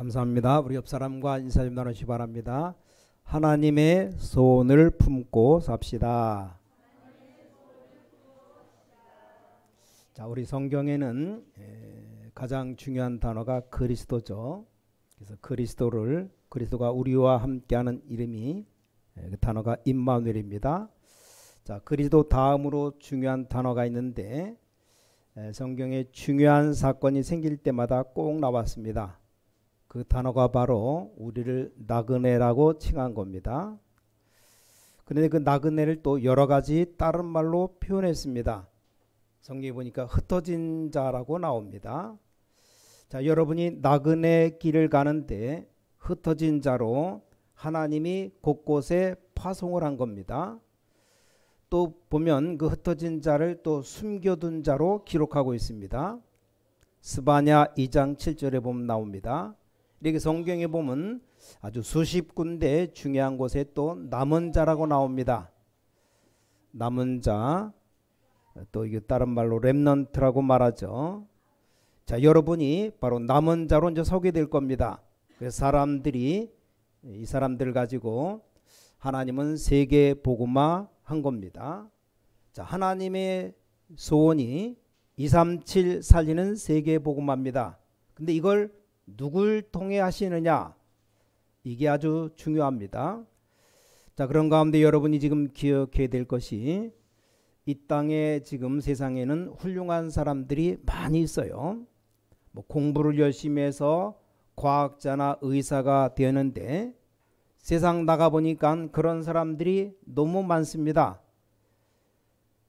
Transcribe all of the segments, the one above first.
감사합니다. 우리 옆 사람과 인사 좀 나누시 바랍니다. 하나님의 소원을 품고 삽시다. 자, 우리 성경에는 가장 중요한 단어가 그리스도죠. 그래서 그리스도가 우리와 함께하는 이름이 그 단어가 임마누엘입니다. 자, 그리스도 다음으로 중요한 단어가 있는데 성경에 중요한 사건이 생길 때마다 꼭 나왔습니다. 그 단어가 바로 우리를 나그네라고 칭한 겁니다. 그런데 그 나그네를 또 여러 가지 다른 말로 표현했습니다. 성경에 보니까 흩어진 자라고 나옵니다. 자, 여러분이 나그네 길을 가는데 흩어진 자로 하나님이 곳곳에 파송을 한 겁니다. 또 보면 그 흩어진 자를 또 숨겨둔 자로 기록하고 있습니다. 스바냐 2장 7절에 보면 나옵니다. 이렇게 성경에 보면 아주 수십 군데 중요한 곳에 또 남은 자라고 나옵니다. 남은 자, 또 이게 다른 말로 렘넌트라고 말하죠. 자, 여러분이 바로 남은 자로 이제 서게 될 겁니다. 그래서 사람들이 이 사람들을 가지고 하나님은 세계 복음화 한 겁니다. 자, 하나님의 소원이 237 살리는 세계 복음화입니다. 근데 이걸 누굴 통해 하시느냐, 이게 아주 중요합니다. 자, 그런 가운데 여러분이 지금 기억해야 될 것이 이 땅에 지금 세상에는 훌륭한 사람들이 많이 있어요. 뭐 공부를 열심히 해서 과학자나 의사가 되는데 세상 나가보니까 그런 사람들이 너무 많습니다.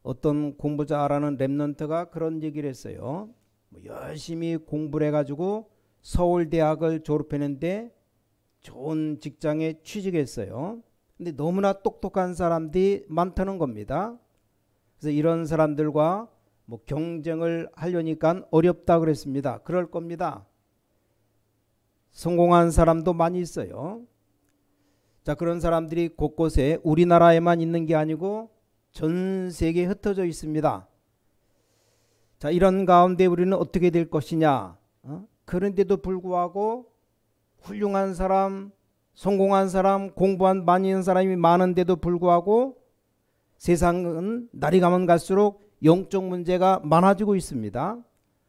어떤 공부 잘하는 랩런트가 그런 얘기를 했어요. 뭐 열심히 공부를 해가지고 서울대학을 졸업했는데 좋은 직장에 취직했어요. 근데 너무나 똑똑한 사람들이 많다는 겁니다. 그래서 이런 사람들과 뭐 경쟁을 하려니까 어렵다 그랬습니다. 그럴 겁니다. 성공한 사람도 많이 있어요. 자, 그런 사람들이 곳곳에 우리나라에만 있는 게 아니고 전 세계에 흩어져 있습니다. 자, 이런 가운데 우리는 어떻게 될 것이냐? 그런데도 불구하고 훌륭한 사람, 성공한 사람, 공부한 많이 있는 사람이 많은데도 불구하고 세상은 날이 가면 갈수록 영적 문제가 많아지고 있습니다.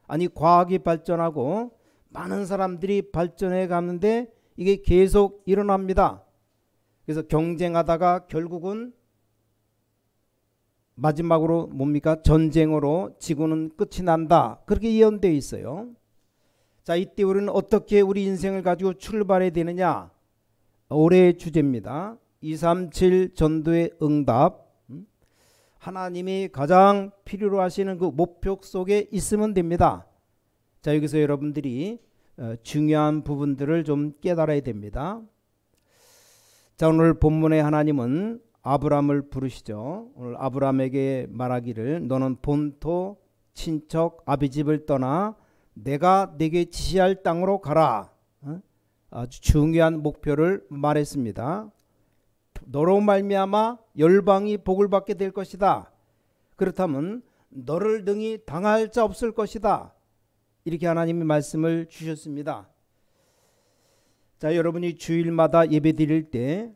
아니, 과학이 발전하고 많은 사람들이 발전해 가는데 이게 계속 일어납니다. 그래서 경쟁하다가 결국은 마지막으로 뭡니까? 전쟁으로 지구는 끝이 난다. 그렇게 예언되어 있어요. 자, 이때 우리는 어떻게 우리 인생을 가지고 출발해야 되느냐? 올해의 주제입니다. 237 전도의 응답. 하나님이 가장 필요로 하시는 그 목표 속에 있으면 됩니다. 자, 여기서 여러분들이 중요한 부분들을 좀 깨달아야 됩니다. 자, 오늘 본문의 하나님은 아브람을 부르시죠. 오늘 아브람에게 말하기를 너는 본토 친척 아비집을 떠나 내가 네게 지시할 땅으로 가라. 아주 중요한 목표를 말했습니다. 너로 말미암아 열방이 복을 받게 될 것이다. 그렇다면 너를 능히 당할 자 없을 것이다. 이렇게 하나님이 말씀을 주셨습니다. 자, 여러분이 주일마다 예배 드릴 때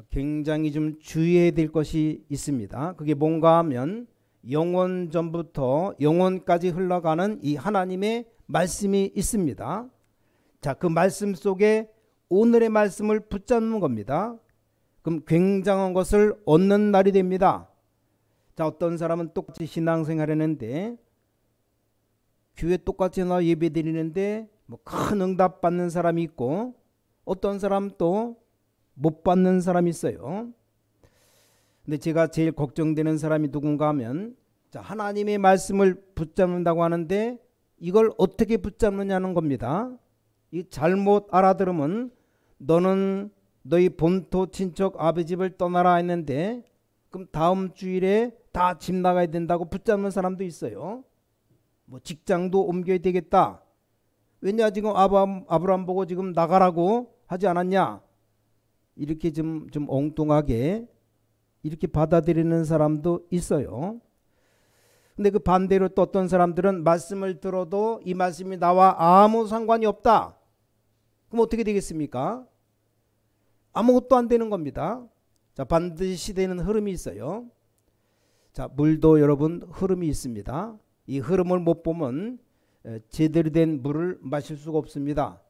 굉장히 좀 주의해야 될 것이 있습니다. 그게 뭔가 하면 영원 전부터 영원까지 흘러가는 이 하나님의 말씀이 있습니다. 자, 그 말씀 속에 오늘의 말씀을 붙잡는 겁니다. 그럼 굉장한 것을 얻는 날이 됩니다. 자, 어떤 사람은 똑같이 신앙생활 했는데 교회 똑같이 나 예배 드리는데 뭐 큰 응답 받는 사람이 있고 어떤 사람 또 못 받는 사람이 있어요. 근데 제가 제일 걱정되는 사람이 누군가 하면 자, 하나님의 말씀을 붙잡는다고 하는데 이걸 어떻게 붙잡느냐는 겁니다. 이 잘못 알아들으면 너는 너희 본토 친척 아버집을 떠나라 했는데 그럼 다음 주일에 다 집 나가야 된다고 붙잡는 사람도 있어요. 뭐 직장도 옮겨야 되겠다. 왜냐, 지금 아브람 보고 지금 나가라고 하지 않았냐? 이렇게 좀 엉뚱하게 이렇게 받아들이는 사람도 있어요. 근데 그 반대로 또 어떤 사람들은 말씀을 들어도 이 말씀이 나와 아무 상관이 없다. 그럼 어떻게 되겠습니까? 아무것도 안 되는 겁니다. 자, 반드시 되는 흐름이 있어요. 자, 물도 여러분 흐름이 있습니다. 이 흐름을 못 보면 제대로 된 물을 마실 수가 없습니다.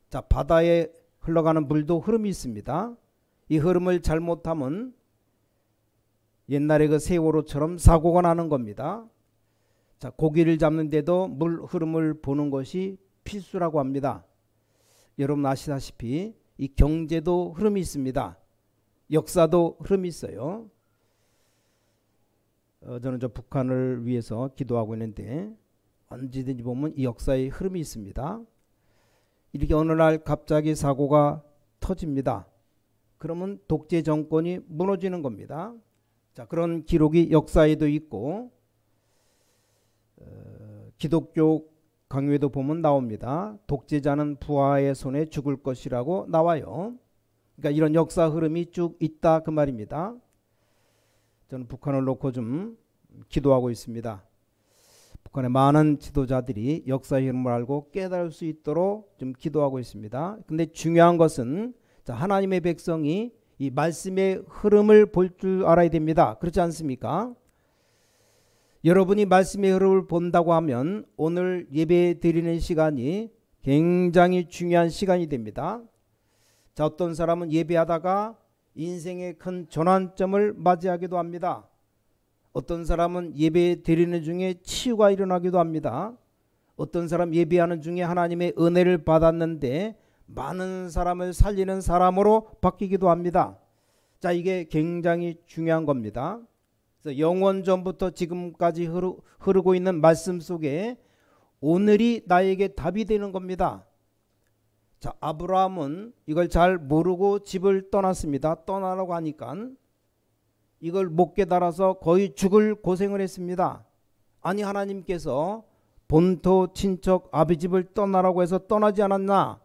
자, 바다에 흘러가는 물도 흐름이 있습니다. 이 흐름을 잘못하면 옛날에 그 세월호처럼 사고가 나는 겁니다. 자, 고기를 잡는데도 물 흐름을 보는 것이 필수라고 합니다. 여러분 아시다시피 이 경제도 흐름이 있습니다. 역사도 흐름이 있어요. 저는 저 북한을 위해서 기도하고 있는데 언제든지 보면 이 역사의 흐름이 있습니다. 이렇게 어느 날 갑자기 사고가 터집니다. 그러면 독재 정권이 무너지는 겁니다. 자, 그런 기록이 역사에도 있고 기독교 강요에도 보면 나옵니다. 독재자는 부하의 손에 죽을 것이라고 나와요. 그러니까 이런 역사 흐름이 쭉 있다 그 말입니다. 저는 북한을 놓고 좀 기도하고 있습니다. 북한의 많은 지도자들이 역사의 흐름을 알고 깨달을 수 있도록 좀 기도하고 있습니다. 근데 중요한 것은 자, 하나님의 백성이 이 말씀의 흐름을 볼 줄 알아야 됩니다. 그렇지 않습니까? 여러분이 말씀의 흐름을 본다고 하면 오늘 예배 드리는 시간이 굉장히 중요한 시간이 됩니다. 자, 어떤 사람은 예배하다가 인생의 큰 전환점을 맞이하기도 합니다. 어떤 사람은 예배 드리는 중에 치유가 일어나기도 합니다. 어떤 사람 예배하는 중에 하나님의 은혜를 받았는데 많은 사람을 살리는 사람으로 바뀌기도 합니다. 자, 이게 굉장히 중요한 겁니다. 그래서 영원 전부터 지금까지 흐르고 있는 말씀 속에 오늘이 나에게 답이 되는 겁니다. 자, 아브라함은 이걸 잘 모르고 집을 떠났습니다. 떠나라고 하니까 이걸 못 깨달아서 거의 죽을 고생을 했습니다. 아니, 하나님께서 본토 친척 아비 집을 떠나라고 해서 떠나지 않았나?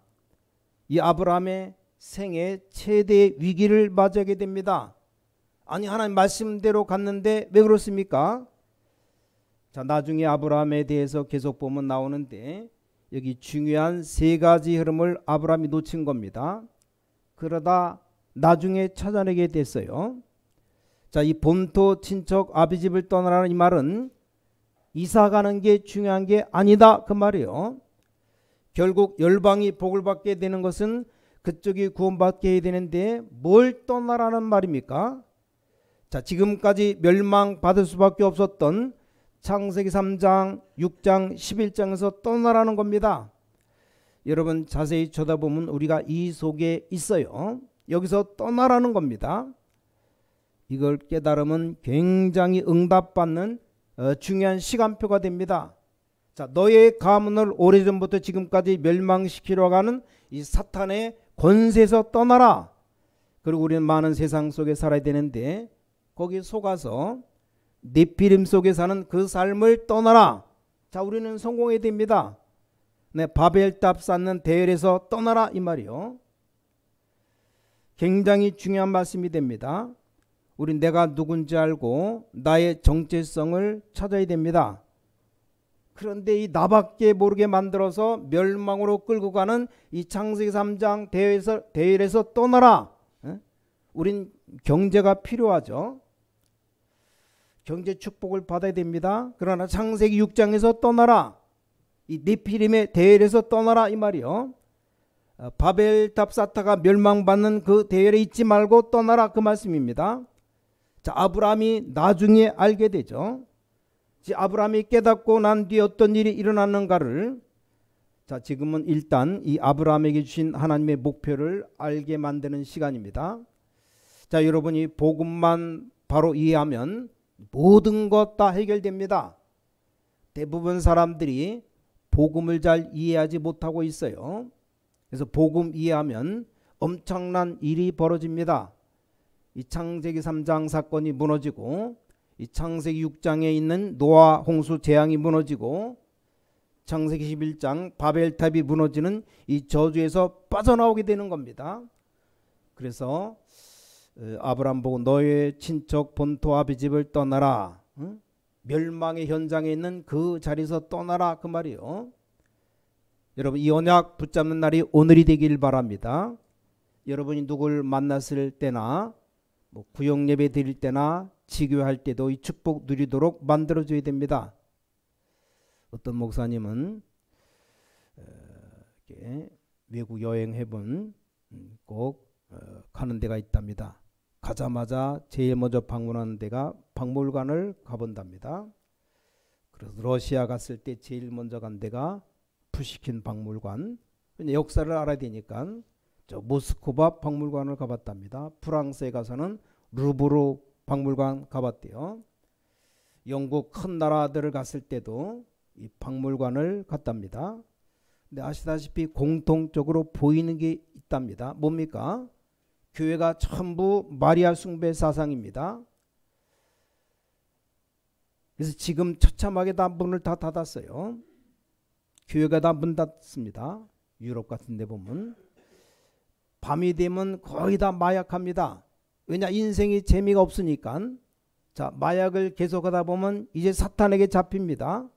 이 아브라함의 생애 최대의 위기를 맞이하게 됩니다. 아니, 하나님 말씀대로 갔는데 왜 그렇습니까? 자, 나중에 아브라함에 대해서 계속 보면 나오는데 여기 중요한 세 가지 흐름을 아브라함이 놓친 겁니다. 그러다 나중에 찾아내게 됐어요. 자, 이 본토 친척 아비 집을 떠나라는 이 말은 이사 가는 게 중요한 게 아니다 그 말이에요. 결국 열방이 복을 받게 되는 것은 그쪽이 구원받게 해야 되는데 뭘 떠나라는 말입니까? 자, 지금까지 멸망받을 수밖에 없었던 창세기 3장, 6장, 11장에서 떠나라는 겁니다. 여러분 자세히 쳐다보면 우리가 이 속에 있어요. 여기서 떠나라는 겁니다. 이걸 깨달으면 굉장히 응답받는 중요한 시간표가 됩니다. 자, 너의 가문을 오래전부터 지금까지 멸망시키려고 하는 이 사탄의 권세에서 떠나라. 그리고 우리는 많은 세상 속에 살아야 되는데 거기 속아서 네피림 속에 사는 그 삶을 떠나라. 자, 우리는 성공해야 됩니다. 네, 바벨탑 쌓는 대열에서 떠나라 이 말이요. 굉장히 중요한 말씀이 됩니다. 우린 내가 누군지 알고 나의 정체성을 찾아야 됩니다. 그런데 이 나밖에 모르게 만들어서 멸망으로 끌고 가는 이 창세기 3장 대열에서 떠나라. 우린 경제가 필요하죠. 경제 축복을 받아야 됩니다. 그러나 창세기 6장에서 떠나라. 이 네피림의 대열에서 떠나라 이 말이요. 바벨탑 쌓다가 멸망받는 그 대열에 있지 말고 떠나라 그 말씀입니다. 자, 아브라함이 나중에 알게 되죠. 아브라함이 깨닫고 난 뒤에 어떤 일이 일어났는가를 자, 지금은 일단 이 아브라함에게 주신 하나님의 목표를 알게 만드는 시간입니다. 자, 여러분이 복음만 바로 이해하면 모든 것 다 해결됩니다. 대부분 사람들이 복음을 잘 이해하지 못하고 있어요. 그래서 복음 이해하면 엄청난 일이 벌어집니다. 이 창세기 3장 사건이 무너지고 이 창세기 6장에 있는 노아 홍수 재앙이 무너지고 창세기 11장 바벨탑이 무너지는 이 저주에서 빠져나오게 되는 겁니다. 그래서 아브라함 보고 너의 친척 본토 아비 집을 떠나라. 멸망의 현장에 있는 그 자리에서 떠나라 그 말이요. 여러분 이 언약 붙잡는 날이 오늘이 되길 바랍니다. 여러분이 누굴 만났을 때나 뭐 구역 예배 드릴 때나 지교할 때도 이 축복 누리도록 만들어줘야 됩니다. 어떤 목사님은 외국 여행해본 꼭 가는 데가 있답니다. 가자마자 제일 먼저 방문하는 데가 박물관을 가본답니다. 그래서 러시아 갔을 때 제일 먼저 간 데가 푸시킨 박물관. 역사를 알아야 되니까 저 모스크바 박물관을 가봤답니다. 프랑스에 가서는 루브르 박물관 가봤대요. 영국 큰 나라들을 갔을 때도 이 박물관을 갔답니다. 근데 아시다시피 공통적으로 보이는 게 있답니다. 뭡니까? 교회가 전부 마리아 숭배 사상입니다. 그래서 지금 처참하게 다 문을 다 닫았어요. 교회가 다 문 닫습니다. 유럽 같은 데 보면 밤이 되면 거의 다 마약합니다. 왜냐? 인생이 재미가 없으니까. 자, 마약을 계속하다 보면 이제 사탄에게 잡힙니다.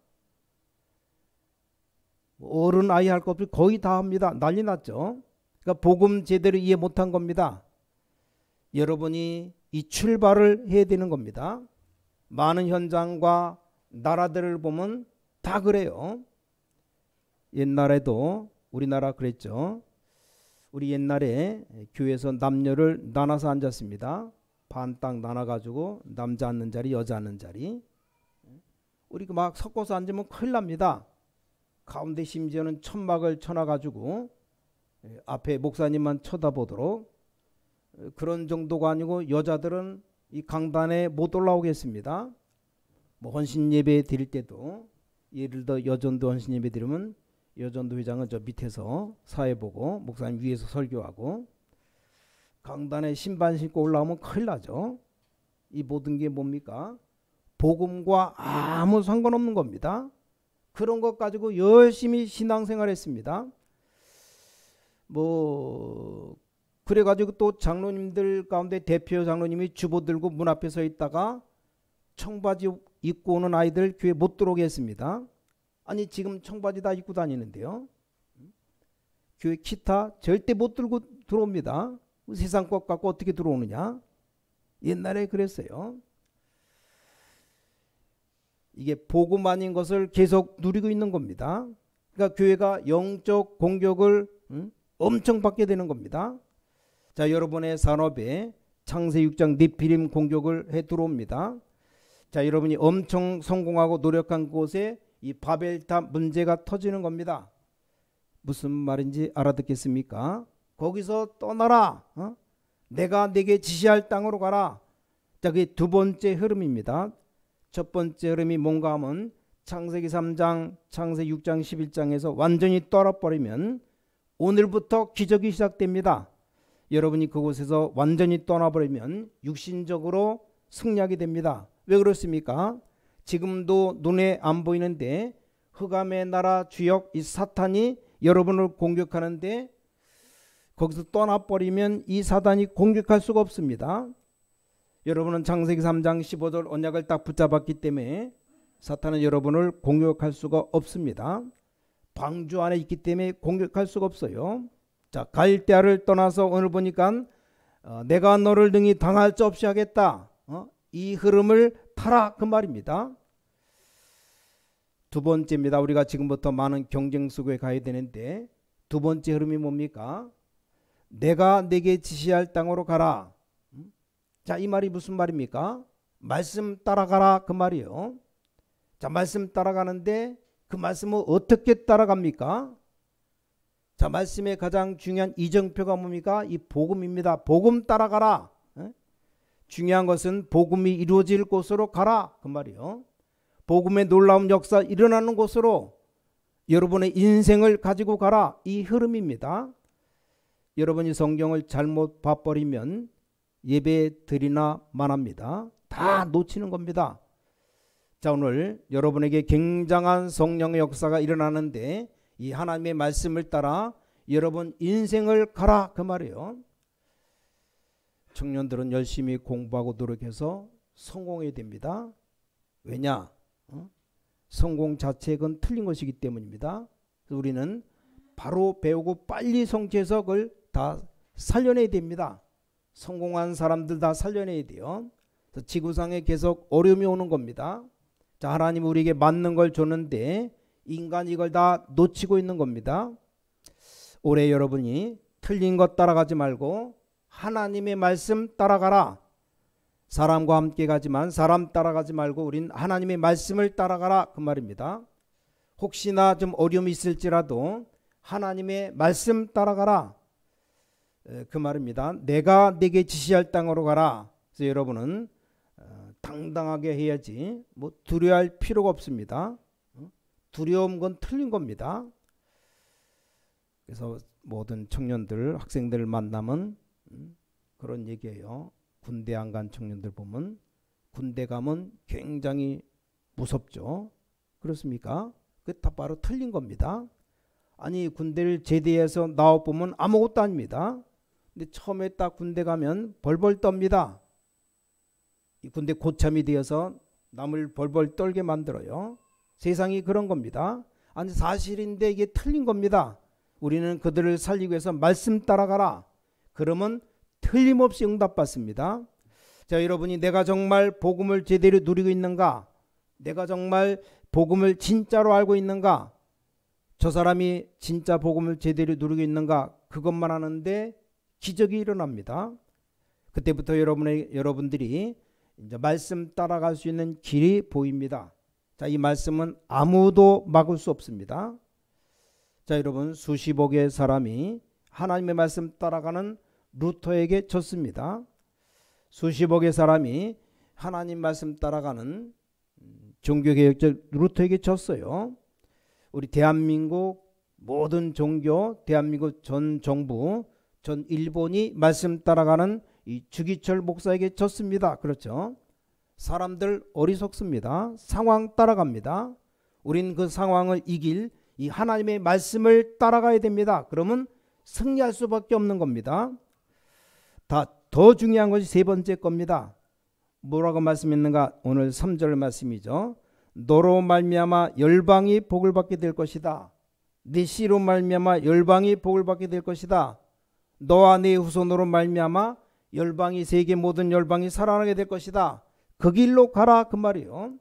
어른 아이 할 것 없이 거의 다 합니다. 난리 났죠. 그러니까 복음 제대로 이해 못한 겁니다. 여러분이 이 출발을 해야 되는 겁니다. 많은 현장과 나라들을 보면 다 그래요. 옛날에도 우리나라 그랬죠. 우리 옛날에 교회에서 남녀를 나눠서 앉았습니다. 반 딱 나눠가지고 남자 앉는 자리, 여자 앉는 자리. 우리 막 섞어서 앉으면 큰일 납니다. 가운데 심지어는 천막을 쳐놔가지고 앞에 목사님만 쳐다보도록, 그런 정도가 아니고 여자들은 이 강단에 못 올라오겠습니다. 뭐 헌신 예배 드릴 때도 예를 들어 여전도 헌신 예배 드리면 여전도 회장은 저 밑에서 사회 보고 목사님 위에서 설교하고, 강단에 신발 신고 올라오면 큰일 나죠. 이 모든 게 뭡니까? 복음과 아무 상관없는 겁니다. 그런 것 가지고 열심히 신앙생활 했습니다. 뭐 그래가지고 또 장로님들 가운데 대표 장로님이 주보 들고 문 앞에 서 있다가 청바지 입고 오는 아이들 교회 못 들어오게 했습니다. 아니 지금 청바지 다 입고 다니는데요. 교회 기타 절대 못 들고 들어옵니다. 세상 것 갖고 어떻게 들어오느냐. 옛날에 그랬어요. 이게 복음 아닌 것을 계속 누리고 있는 겁니다. 그러니까 교회가 영적 공격을 엄청 받게 되는 겁니다. 자, 여러분의 산업에 창세 6장 네피림 공격을 해 들어옵니다. 자, 여러분이 엄청 성공하고 노력한 곳에 이 바벨탑 문제가 터지는 겁니다. 무슨 말인지 알아듣겠습니까? 거기서 떠나라. 내가 내게 지시할 땅으로 가라. 자, 그게 두 번째 흐름입니다. 첫 번째 흐름이 뭔가 하면 창세기 3장, 창세 6장, 11장에서 완전히 떨어버리면 오늘부터 기적이 시작됩니다. 여러분이 그곳에서 완전히 떠나버리면 육신적으로 승리하게 됩니다. 왜 그렇습니까? 지금도 눈에 안 보이는데 흑암의 나라 주역 이 사탄이 여러분을 공격하는데 거기서 떠나버리면 이 사단이 공격할 수가 없습니다. 여러분은 창세기 3장 15절 언약을 딱 붙잡았기 때문에 사탄은 여러분을 공격할 수가 없습니다. 방주 안에 있기 때문에 공격할 수가 없어요. 자, 갈대아를 떠나서 오늘 보니까 내가 너를 능히 당할 수 없이 하겠다. 이 흐름을 타라 그 말입니다. 두 번째입니다. 우리가 지금부터 많은 경쟁 속에 가야 되는데 두 번째 흐름이 뭡니까? 내가 내게 지시할 땅으로 가라. 자, 이 말이 무슨 말입니까? 말씀 따라가라 그 말이에요. 자, 말씀 따라가는데 그 말씀을 어떻게 따라갑니까? 자, 말씀의 가장 중요한 이정표가 뭡니까? 이 복음입니다. 복음 따라가라. 중요한 것은 복음이 이루어질 곳으로 가라 그 말이에요. 복음의 놀라운 역사 일어나는 곳으로 여러분의 인생을 가지고 가라, 이 흐름입니다. 여러분이 성경을 잘못 봐버리면 예배 드리나 만합니다. 다 놓치는 겁니다. 자, 오늘 여러분에게 굉장한 성령의 역사가 일어나는데 이 하나님의 말씀을 따라 여러분 인생을 가라 그 말이에요. 청년들은 열심히 공부하고 노력해서 성공해야 됩니다. 왜냐? 성공 자체가 틀린 것이기 때문입니다. 그래서 우리는 바로 배우고 빨리 성취해서 그걸 다 살려내야 됩니다. 성공한 사람들 다 살려내야 돼요. 지구상에 계속 어려움이 오는 겁니다. 자, 하나님 우리에게 맞는 걸 줬는데 인간이 이걸 다 놓치고 있는 겁니다. 올해 여러분이 틀린 것 따라가지 말고 하나님의 말씀 따라가라. 사람과 함께 가지만 사람 따라가지 말고 우린 하나님의 말씀을 따라가라, 그 말입니다. 혹시나 좀 어려움이 있을지라도 하나님의 말씀 따라가라, 그 말입니다. 내가 네게 지시할 땅으로 가라. 그래서 여러분은 당당하게 해야지 뭐 두려워할 필요가 없습니다. 두려운 건 틀린 겁니다. 그래서 모든 청년들, 학생들을 만나면 그런 얘기예요. 군대 안 간 청년들 보면 군대 가면 굉장히 무섭죠. 그렇습니까? 그게 다 바로 틀린 겁니다. 아니, 군대를 제대해서 나와보면 아무것도 아닙니다. 근데 처음에 딱 군대 가면 벌벌 떱니다. 이 군대 고참이 되어서 남을 벌벌 떨게 만들어요. 세상이 그런 겁니다. 아니, 사실인데 이게 틀린 겁니다. 우리는 그들을 살리기 위해서 말씀 따라가라. 그러면 틀림없이 응답받습니다. 자, 여러분이 내가 정말 복음을 제대로 누리고 있는가? 내가 정말 복음을 진짜로 알고 있는가? 저 사람이 진짜 복음을 제대로 누리고 있는가? 그것만 하는데 기적이 일어납니다. 그때부터 여러분들이 이제 말씀 따라갈 수 있는 길이 보입니다. 자, 이 말씀은 아무도 막을 수 없습니다. 자, 여러분, 수십억의 사람이 하나님의 말씀 따라가는 루터에게 졌습니다. 수십억의 사람이 하나님 말씀 따라가는 종교개혁자 루터에게 졌어요. 우리 대한민국 모든 종교, 대한민국 전 정부, 전 일본이 말씀 따라가는 이 주기철 목사에게 졌습니다. 그렇죠? 사람들 어리석습니다. 상황 따라갑니다. 우린 그 상황을 이길 이 하나님의 말씀을 따라가야 됩니다. 그러면 승리할 수밖에 없는 겁니다. 더 중요한 것이 세 번째 겁니다. 뭐라고 말씀했는가? 오늘 3절 말씀이죠. 너로 말미암아 열방이 복을 받게 될 것이다. 네 씨로 말미암아 열방이 복을 받게 될 것이다. 너와 네 후손으로 말미암아 열방이, 세계 모든 열방이 살아나게 될 것이다. 그 길로 가라, 그 말이에요.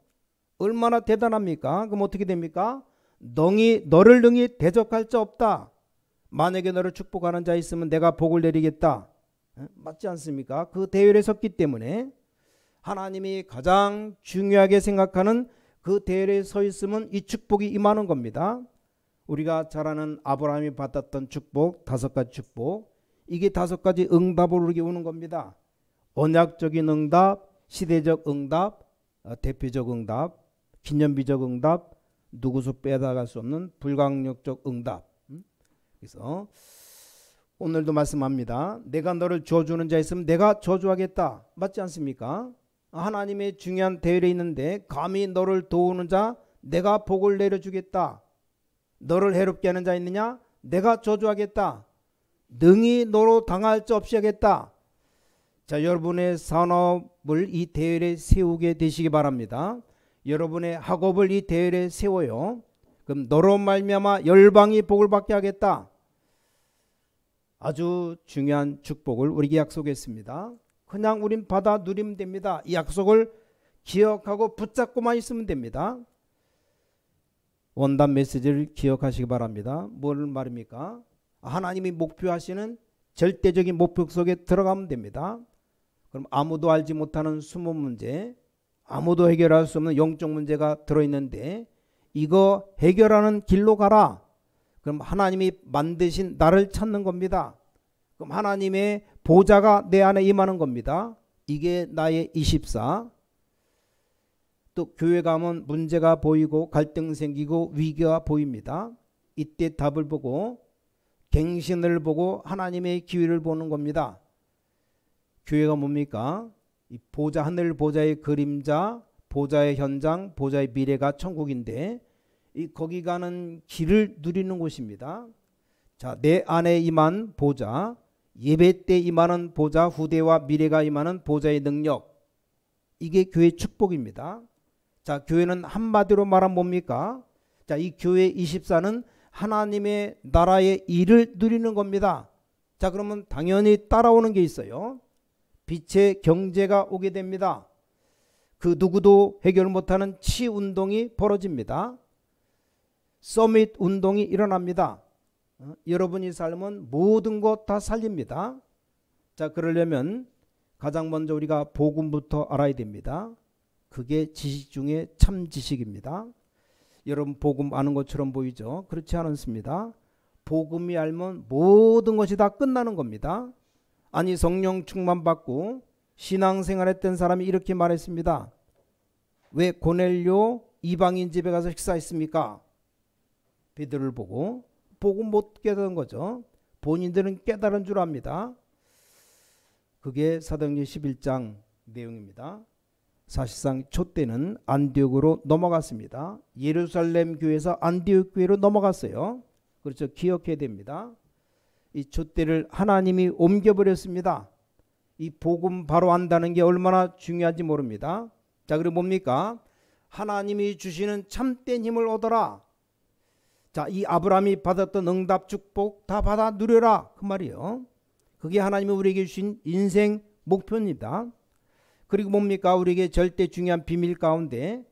얼마나 대단합니까? 그럼 어떻게 됩니까? 너를 능히 대적할 자 없다. 만약에 너를 축복하는 자 있으면 내가 복을 내리겠다. 맞지 않습니까? 그 대열에 섰기 때문에 하나님이 가장 중요하게 생각하는 그 대열에 서 있으면 이 축복이 임하는 겁니다. 우리가 잘 아는 아브라함이 받았던 축복, 5가지 축복, 이게 5가지 응답으로 이렇게 오는 겁니다. 언약적인 응답, 시대적 응답, 대표적 응답, 기념비적 응답, 누구도 빼다갈 수 없는 불강력적 응답. 그래서 오늘도 말씀합니다. 내가 너를 저주는 자 있으면 내가 저주하겠다. 맞지 않습니까? 하나님의 중요한 대열에 있는데 감히 너를 도우는 자 내가 복을 내려주겠다. 너를 해롭게 하는 자 있느냐? 내가 저주하겠다. 능히 너로 당할 자 없이 하겠다. 자, 여러분의 산업을 이 대열에 세우게 되시기 바랍니다. 여러분의 학업을 이 대열에 세워요. 그럼 너로 말미암아 열방이 복을 받게 하겠다. 아주 중요한 축복을 우리에게 약속했습니다. 그냥 우린 받아 누리면 됩니다. 이 약속을 기억하고 붙잡고만 있으면 됩니다. 원단 메시지를 기억하시기 바랍니다. 뭘 말입니까? 하나님이 목표하시는 절대적인 목표 속에 들어가면 됩니다. 그럼 아무도 알지 못하는 숨은 문제, 아무도 해결할 수 없는 영적 문제가 들어있는데 이거 해결하는 길로 가라. 그럼 하나님이 만드신 나를 찾는 겁니다. 그럼 하나님의 보좌가 내 안에 임하는 겁니다. 이게 나의 24. 또 교회 가면 문제가 보이고 갈등 생기고 위기가 보입니다. 이때 답을 보고 갱신을 보고 하나님의 기회를 보는 겁니다. 교회가 뭡니까? 이 보좌, 하늘 보좌의 그림자, 보좌의 현장, 보좌의 미래가 천국인데 이 거기 가는 길을 누리는 곳입니다. 자, 내 안에 임한 보좌, 예배 때 임하는 보좌, 후대와 미래가 임하는 보좌의 능력, 이게 교회 축복입니다. 자, 교회는 한마디로 말하면 뭡니까? 자, 이 교회 24는 하나님의 나라의 일을 누리는 겁니다. 자, 그러면 당연히 따라오는 게 있어요. 빛의 경제가 오게 됩니다. 그 누구도 해결 못하는 치운동이 벌어집니다. 서밋 운동이 일어납니다. 여러분이 살면 모든 것 다 살립니다. 자, 그러려면 가장 먼저 우리가 복음부터 알아야 됩니다. 그게 지식 중에 참 지식입니다. 여러분 복음 아는 것처럼 보이죠? 그렇지 않습니다. 복음이 알면 모든 것이 다 끝나는 겁니다. 아니, 성령 충만 받고 신앙생활했던 사람이 이렇게 말했습니다. 왜 고넬료 이방인 집에 가서 식사했습니까? 베드로를 보고. 복음 못 깨달은 거죠. 본인들은 깨달은 줄 압니다. 그게 사도행전 11장 내용입니다. 사실상 촛대는 안디옥으로 넘어갔습니다. 예루살렘 교회에서 안디옥 교회로 넘어갔어요. 그렇죠. 기억해야 됩니다. 이 촛대를 하나님이 옮겨버렸습니다. 이 복음 바로 안다는 게 얼마나 중요한지 모릅니다. 자, 그리고 뭡니까? 하나님이 주시는 참된 힘을 얻어라. 자, 이 아브라함이 받았던 응답 축복 다 받아 누려라, 그 말이에요. 그게 하나님이 우리에게 주신 인생 목표입니다. 그리고 뭡니까? 우리에게 절대 중요한 비밀 가운데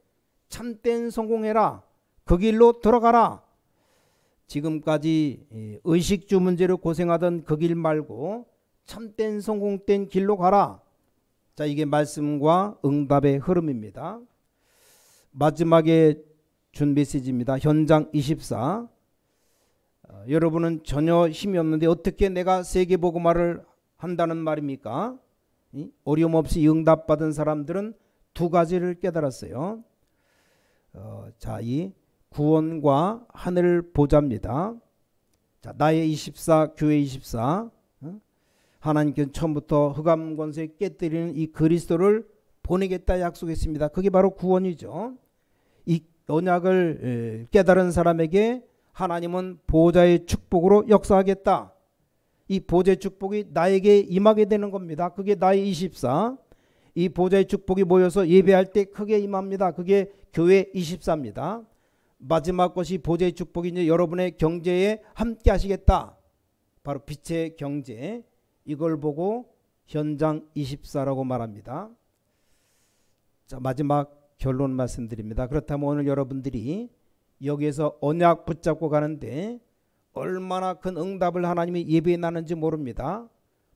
참된 성공해라. 그 길로 들어가라. 지금까지 의식주 문제로 고생하던 그 길 말고 참된 성공된 길로 가라. 자, 이게 말씀과 응답의 흐름입니다. 마지막에 준 메시지입니다. 현장 24. 여러분은 전혀 힘이 없는데 어떻게 내가 세계복음화를 한다는 말입니까? 어려움 없이 응답받은 사람들은 두 가지를 깨달았어요. 자, 이 구원과 하늘 보좌입니다. 자, 나의 24, 교회 24. 하나님께서 처음부터 흑암 권세 깨뜨리는 이 그리스도를 보내겠다 약속했습니다. 그게 바로 구원이죠. 이 언약을 깨달은 사람에게 하나님은 보좌의 축복으로 역사하겠다. 이 보좌의 축복이 나에게 임하게 되는 겁니다. 그게 나의 24. 이 보좌의 축복이 모여서 예배할 때 크게 임합니다. 그게 교회 24입니다. 마지막 것이 보좌의 축복이 이제 여러분의 경제에 함께 하시겠다. 바로 빛의 경제. 이걸 보고 현장 24라고 말합니다. 자, 마지막 결론 말씀드립니다. 그렇다면 오늘 여러분들이 여기에서 언약 붙잡고 가는데 얼마나 큰 응답을 하나님이 예배해 놨는지 모릅니다.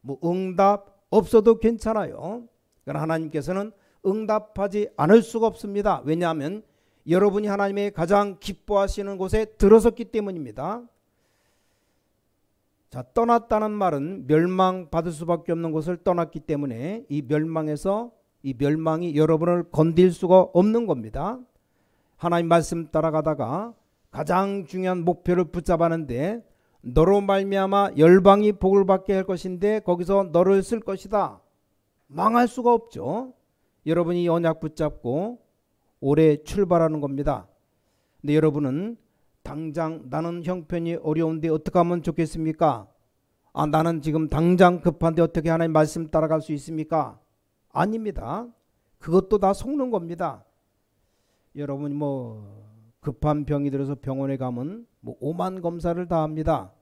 뭐 응답 없어도 괜찮아요. 그러나 하나님께서는 응답하지 않을 수가 없습니다. 왜냐하면 여러분이 하나님의 가장 기뻐하시는 곳에 들어섰기 때문입니다. 자, 떠났다는 말은 멸망받을 수밖에 없는 곳을 떠났기 때문에 이 멸망이 여러분을 건들 수가 없는 겁니다. 하나님 말씀 따라가다가 가장 중요한 목표를 붙잡았는데 너로 말미암아 열방이 복을 받게 할 것인데 거기서 너를 쓸 것이다. 망할 수가 없죠. 여러분이 언약 붙잡고 올해 출발하는 겁니다. 근데 여러분은 당장 나는 형편이 어려운데 어떻게 하면 좋겠습니까? 나는 지금 당장 급한데 어떻게 하나님 말씀 따라갈 수 있습니까? 아닙니다. 그것도 다 속는 겁니다. 여러분이 뭐 급한 병이 들어서 병원에 가면 뭐 5만 검사를 다 합니다.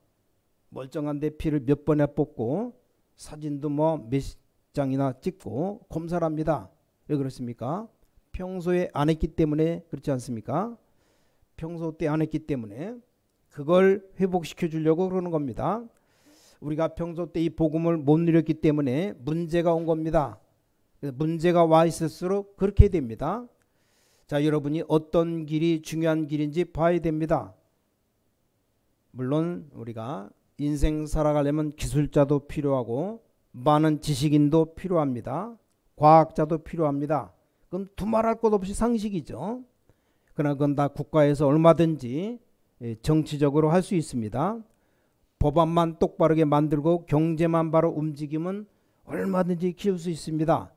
멀쩡한데 피를 몇 번에 뽑고 사진도 뭐 몇 장이나 찍고 검사를 합니다. 왜 그렇습니까? 평소에 안 했기 때문에 그렇지 않습니까? 평소 때 안 했기 때문에 그걸 회복시켜 주려고 그러는 겁니다. 우리가 평소 때 이 복음을 못 누렸기 때문에 문제가 온 겁니다. 문제가 와 있을수록 그렇게 됩니다. 자, 여러분이 어떤 길이 중요한 길인지 봐야 됩니다. 물론 우리가 인생 살아가려면 기술자도 필요하고 많은 지식인도 필요합니다. 과학자도 필요합니다. 그럼 두말할 것 없이 상식이죠. 그러나 그건 다 국가에서 얼마든지 정치적으로 할 수 있습니다. 법안만 똑바르게 만들고 경제만 바로 움직이면 얼마든지 키울 수 있습니다.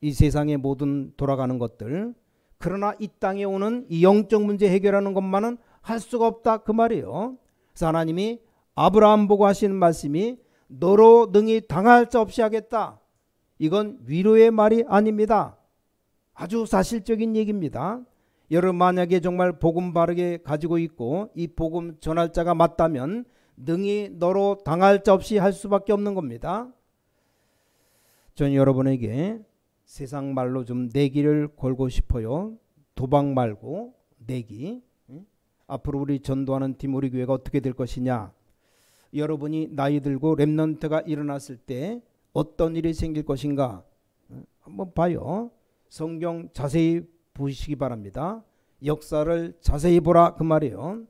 이 세상의 모든 돌아가는 것들. 그러나 이 땅에 오는 이 영적 문제 해결하는 것만은 할 수가 없다, 그 말이에요. 그래서 하나님이 아브라함 보고 하시는 말씀이 너로 능히 당할 자 없이 하겠다. 이건 위로의 말이 아닙니다. 아주 사실적인 얘기입니다. 여러분 만약에 정말 복음 바르게 가지고 있고 이 복음 전할 자가 맞다면 능히 너로 당할 자 없이 할 수밖에 없는 겁니다. 전 여러분에게 세상 말로 좀 내기를 걸고 싶어요. 도박 말고 내기. 앞으로 우리 전도하는 팀 우리 교회가 어떻게 될 것이냐. 여러분이 나이 들고 렘넌트가 일어났을 때 어떤 일이 생길 것인가 한번 봐요. 성경 자세히 보시기 바랍니다. 역사를 자세히 보라 그 말이에요.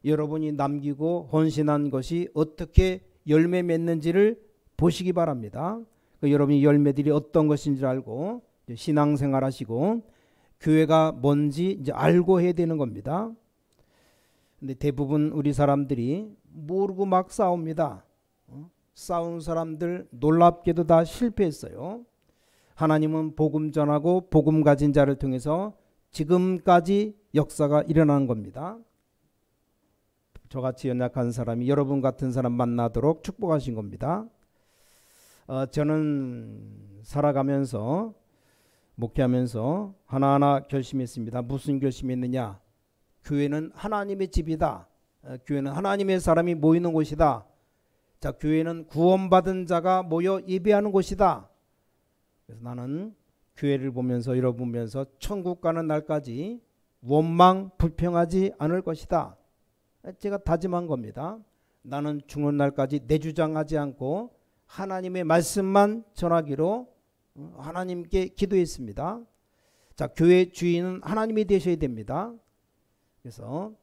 여러분이 남기고 헌신한 것이 어떻게 열매 맺는지를 보시기 바랍니다. 그 여러분이 열매들이 어떤 것인지 알고 신앙생활 하시고 교회가 뭔지 이제 알고 해야 되는 겁니다. 근데 대부분 우리 사람들이 모르고 막 싸웁니다. 싸운 사람들 놀랍게도 다 실패했어요. 하나님은 복음 전하고 복음 가진 자를 통해서 지금까지 역사가 일어나는 겁니다. 저같이 연약한 사람이 여러분 같은 사람 만나도록 축복하신 겁니다. 저는 살아가면서 목회하면서 하나하나 결심했습니다. 무슨 결심했느냐? 교회는 하나님의 집이다. 교회는 하나님의 사람이 모이는 곳이다. 자, 교회는 구원받은 자가 모여 예배하는 곳이다. 그래서 나는 교회를 보면서 여러분 보면서 천국 가는 날까지 원망 불평하지 않을 것이다. 제가 다짐한 겁니다. 나는 죽는 날까지 내주장하지 않고 하나님의 말씀만 전하기로 하나님께 기도했습니다. 자, 교회 주인은 하나님이 되셔야 됩니다. 그래서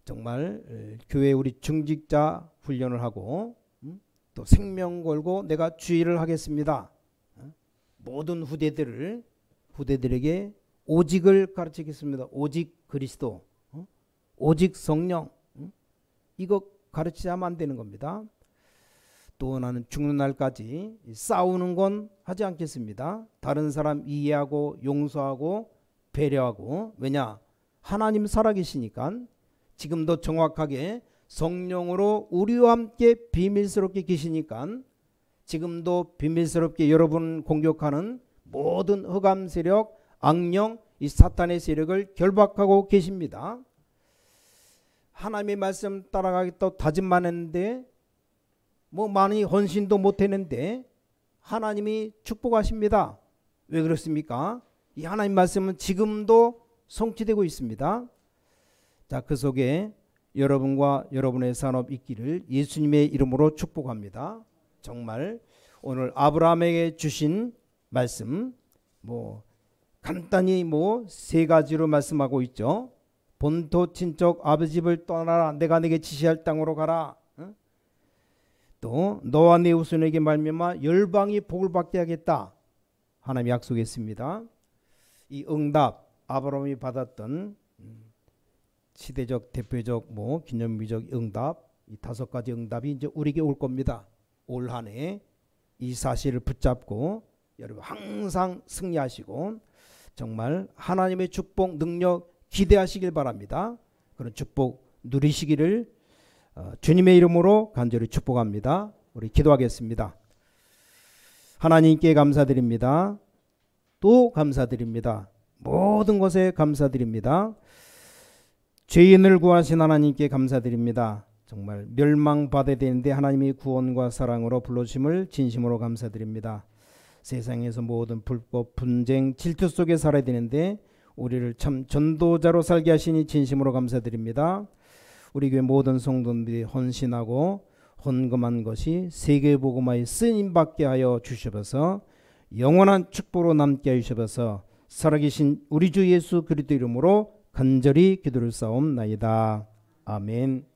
정말 교회 우리 중직자 훈련을 하고 또 생명 걸고 내가 주의를 하겠습니다. 모든 후대들에게 오직을 가르치겠습니다. 오직 그리스도, 오직 성령, 이거 가르치자면 안 되는 겁니다. 또 나는 죽는 날까지 싸우는 건 하지 않겠습니다. 다른 사람 이해하고 용서하고 배려하고, 왜냐? 하나님 살아계시니까 지금도 정확하게 성령으로 우리와 함께 비밀스럽게 계시니까 지금도 비밀스럽게 여러분 공격하는 모든 흑암 세력, 악령, 이 사탄의 세력을 결박하고 계십니다. 하나님의 말씀 따라가겠다고 다짐만 했는데 뭐 많이 헌신도 못했는데 하나님이 축복하십니다. 왜 그렇습니까? 이 하나님 말씀은 지금도 성취되고 있습니다. 자, 그 속에 여러분과 여러분의 산업 있기를 예수님의 이름으로 축복합니다. 정말 오늘 아브라함에게 주신 말씀 뭐 간단히 뭐 세 가지로 말씀하고 있죠. 본토 친척 아버지 집을 떠나라. 내가 내게 지시할 땅으로 가라. 또 너와 네 후손에게 말미암아 열방이 복을 받게 하겠다. 하나님이 약속했습니다. 이 응답 아브라함이 받았던 시대적 대표적 뭐 기념비적 응답, 이 5가지 응답이 이제 우리에게 올 겁니다. 올 한 해 이 사실을 붙잡고 여러분 항상 승리하시고 정말 하나님의 축복 능력 기대하시길 바랍니다. 그런 축복 누리시기를 주님의 이름으로 간절히 축복합니다. 우리 기도하겠습니다. 하나님께 감사드립니다. 또 감사드립니다. 모든 것에 감사드립니다. 죄인을 구하신 하나님께 감사드립니다. 정말 멸망받아야 되는데 하나님이 구원과 사랑으로 불러주심을 진심으로 감사드립니다. 세상에서 모든 불법, 분쟁, 질투 속에 살아야 되는데 우리를 참 전도자로 살게 하시니 진심으로 감사드립니다. 우리 교회 모든 성도들이 헌신하고 헌금한 것이 세계복음화에 쓰임받게 하여 주셔서 영원한 축복으로 남게 하여 주셔서 살아계신 우리 주 예수 그리스도 이름으로 간절히 기도를 싸움나이다. 아멘.